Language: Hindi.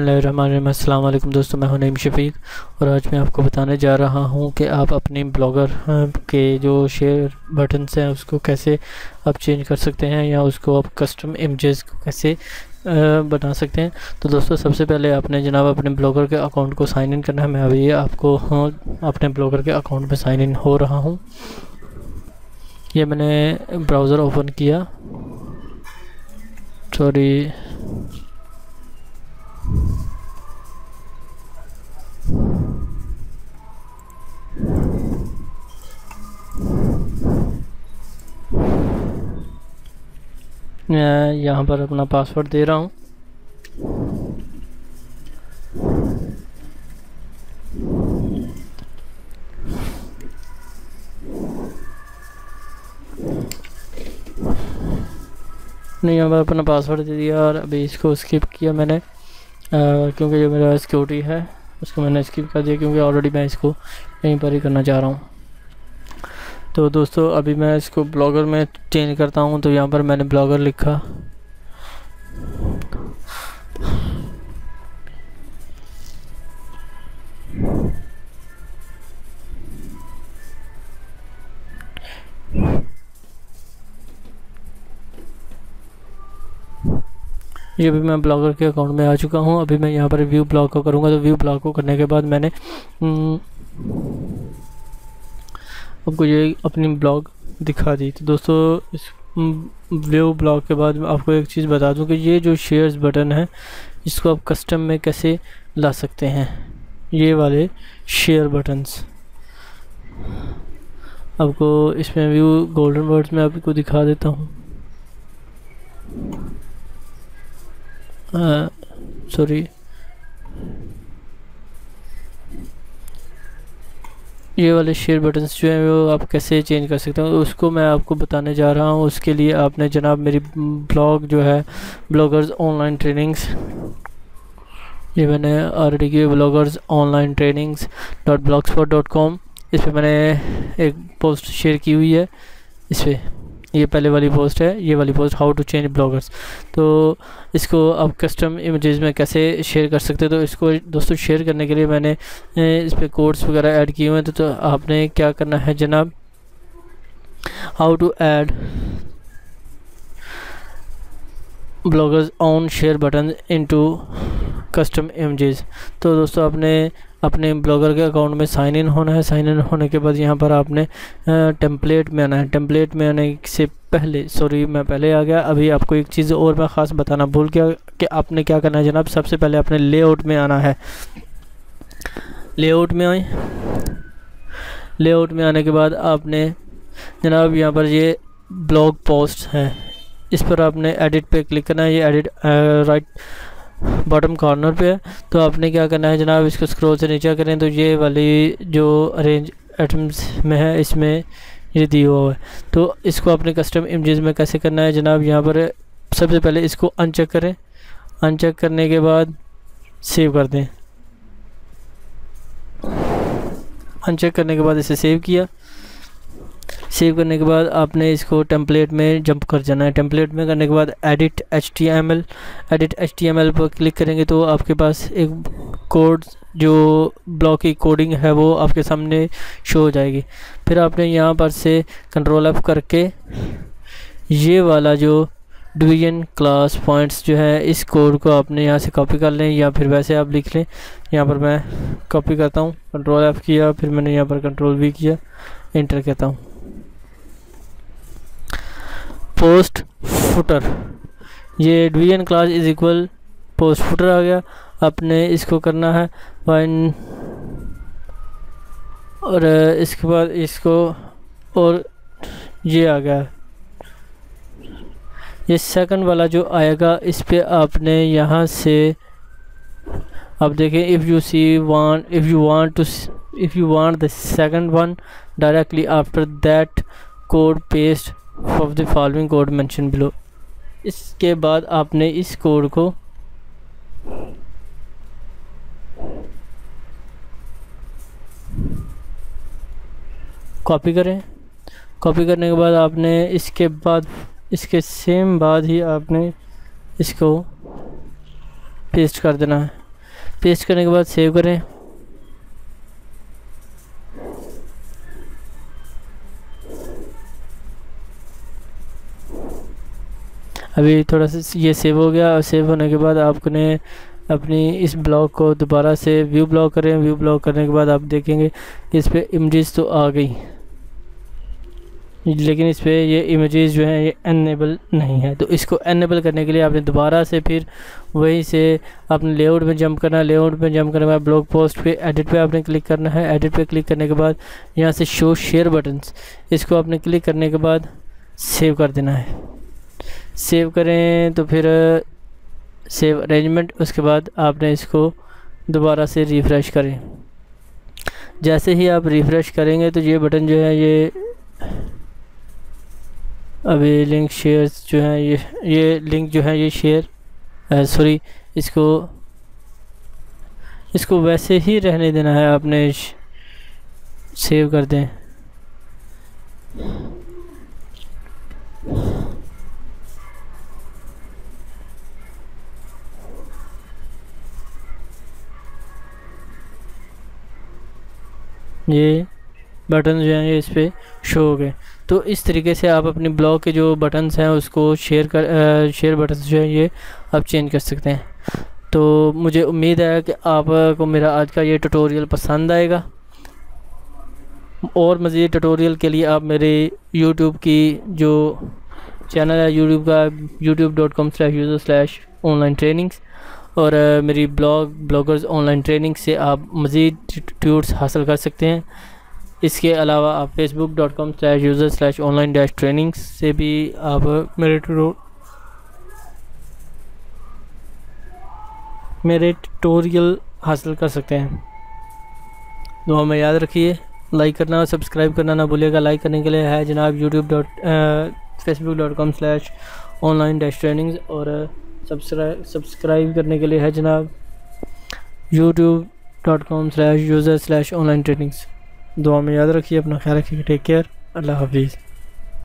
बिस्मिल्लाहिर्रहमानिर्रहीम। अस्सलाम वालेकुम दोस्तों, मैं हूं नईम शफीक और आज मैं आपको बताने जा रहा हूं कि आप अपनी ब्लॉगर के जो शेयर बटन्स हैं उसको कैसे आप चेंज कर सकते हैं या उसको आप कस्टम इमेजेस को कैसे बना सकते हैं। तो दोस्तों सबसे पहले आपने जनाब अपने ब्लॉगर के अकाउंट को साइन इन करना है। मैं अभी आपको अपने ब्लॉगर के अकाउंट में साइन इन हो रहा हूँ। ये मैंने ब्राउज़र ओपन किया, सॉरी मैं यहाँ पर अपना पासवर्ड दे रहा हूँ। नहीं, यहाँ पर अपना पासवर्ड दे दिया और अभी इसको स्किप किया मैंने क्योंकि जो मेरा सिक्योरिटी है उसको मैंने स्किप कर दिया, क्योंकि ऑलरेडी मैं इसको यहीं पर ही करना चाह रहा हूँ। तो दोस्तों अभी मैं इसको ब्लॉगर में चेंज करता हूँ। तो यहाँ पर मैंने ब्लॉगर लिखा, ये भी मैं ब्लॉगर के अकाउंट में आ चुका हूँ। अभी मैं यहाँ पर व्यू ब्लॉग को करूँगा। तो व्यू ब्लॉग को करने के बाद मैंने आपको ये अपनी ब्लॉग दिखा दी। तो दोस्तों इस व्यू ब्लॉग के बाद मैं आपको एक चीज़ बता दूं कि ये जो शेयर्स बटन है इसको आप कस्टम में कैसे ला सकते हैं। ये वाले शेयर बटन्स आपको इसमें व्यू गोल्डन वर्ड्स में आपको दिखा देता हूँ। सॉरी, ये वाले शेयर बटन्स जो हैं वो आप कैसे चेंज कर सकते हैं उसको मैं आपको बताने जा रहा हूँ। उसके लिए आपने जनाब मेरी ब्लॉग जो है ब्लॉगर्स ऑनलाइन ट्रेनिंग्स, ये मैंने ऑलरेडी की ब्लॉगर्स ऑनलाइन ट्रेनिंग्स .blogspot.com, इस पर मैंने एक पोस्ट शेयर की हुई है। इस पर ये पहले वाली पोस्ट है, ये वाली post how to change bloggers. तो इसको आप कस्टम इमेजेस में कैसे शेयर कर सकते हैं। तो इसको दोस्तों शेयर करने के लिए मैंने इस पर कोड्स वगैरह ऐड किए हुए हैं। तो आपने क्या करना है जनाब, how to add bloggers on share button into custom images. तो दोस्तों आपने अपने ब्लॉगर के अकाउंट में साइन इन होना है। साइन इन होने के बाद यहाँ पर आपने टेम्पलेट में आना है। टेम्पलेट में आने से पहले, सॉरी मैं पहले आ गया, अभी आपको एक चीज़ और मैं ख़ास बताना भूल गया कि आपने क्या करना है जनाब। सबसे पहले आपने लेआउट में आना है। लेआउट में आए, लेआउट में आने के बाद आपने जनाब यहाँ पर ये ब्लॉग पोस्ट है, इस पर आपने एडिट पे क्लिक करना है। ये एडिट राइट बॉटम कॉर्नर पे है। तो आपने क्या करना है जनाब, इसको स्क्रॉल से नीचे करें तो ये वाली जो अरेंज आइटम्स में है इसमें ये दिया हुआ है। तो इसको अपने कस्टम इमेजेस में कैसे करना है जनाब, यहाँ पर सबसे पहले इसको अनचेक करें। अनचेक करने के बाद सेव कर दें। अनचेक करने के बाद इसे सेव किया। सेव करने के बाद आपने इसको टेम्पलेट में जंप कर जाना है। टेम्पलेट में करने के बाद एडिट HTML पर क्लिक करेंगे तो आपके पास एक कोड जो ब्लॉक की कोडिंग है वो आपके सामने शो हो जाएगी। फिर आपने यहाँ पर से Ctrl F करके ये वाला जो डिवीजन क्लास पॉइंट्स जो है इस कोड को आपने यहाँ से कॉपी कर लें या फिर वैसे आप लिख लें। यहाँ पर मैं कॉपी करता हूँ, Ctrl F किया, फिर मैंने यहाँ पर Ctrl V किया, एंटर कहता हूँ। पोस्ट फुटर, ये division class is equal post footer आ गया। आपने इसको करना है वन, और इसके बाद इसको, और ये आ गया। ये सेकंड वाला जो आएगा इस पे आपने यहाँ से अब देखें, if you want the second one directly after that code paste of the following code mention below. इसके बाद आपने इस कोड को कॉपी करें। कॉपी करने के बाद आपने इसके बाद इसके सेम बाद ही आपने इसको पेस्ट कर देना है। पेस्ट करने के बाद सेव करें। अभी थोड़ा सा ये सेव हो गया, और सेव होने के बाद आपने अपनी इस ब्लॉग को दोबारा से व्यू ब्लॉग करें। व्यू ब्लॉग करने के बाद आप देखेंगे इस पर इमेजेस तो आ गई, लेकिन इस पर ये इमेजेस जो हैं ये एनेबल नहीं है। तो इसको एनेबल करने के लिए आपने दोबारा से फिर वहीं से अपने लेआउट में जंप करना है। लेआउट में जंप करने के बाद ब्लॉग पोस्ट पे एडिट पे आपने क्लिक करना है। एडिट पे क्लिक करने के बाद यहाँ से शो शेयर बटन्स, इसको आपने क्लिक करने के बाद सेव कर देना है। सेव करें तो फिर सेव अरेंजमेंट, उसके बाद आपने इसको दोबारा से रिफ़्रेश करें। जैसे ही आप रिफ़्रेश करेंगे तो ये बटन जो है ये अभी लिंक शेयर्स जो है ये लिंक जो है ये शेयर सॉरी इसको वैसे ही रहने देना है, आपने सेव कर दें। ये बटन जो हैं ये इस पर शो हो गए। तो इस तरीके से आप अपने ब्लॉग के जो बटन्स हैं उसको शेयर बटन्स जो है ये आप चेंज कर सकते हैं। तो मुझे उम्मीद है कि आपको मेरा आज का ये ट्यूटोरियल पसंद आएगा, और मज़ीद ट्यूटोरियल के लिए आप मेरे यूट्यूब की जो चैनल है यूट्यूब का youtube.com/user/online-trainings और मेरी ब्लॉगर्स ऑनलाइन ट्रेनिंग से आप मज़ीद ट्यूट्स हासिल कर सकते हैं। इसके अलावा आप facebook.com/user/online-trainings से भी आप मेरे ट्यूटोरियल हासिल कर सकते हैं। दुआ में याद रखिए, लाइक करना और सब्सक्राइब करना ना भूलिएगा। लाइक करने के लिए है जनाब facebook.com/online-trainings और सब्सक्राइब करने के लिए है जनाब youtube.com/user/online-trainings। दुआ में याद रखिए, अपना ख्याल रखिए। टेक केयर, अल्लाह हाफिज़।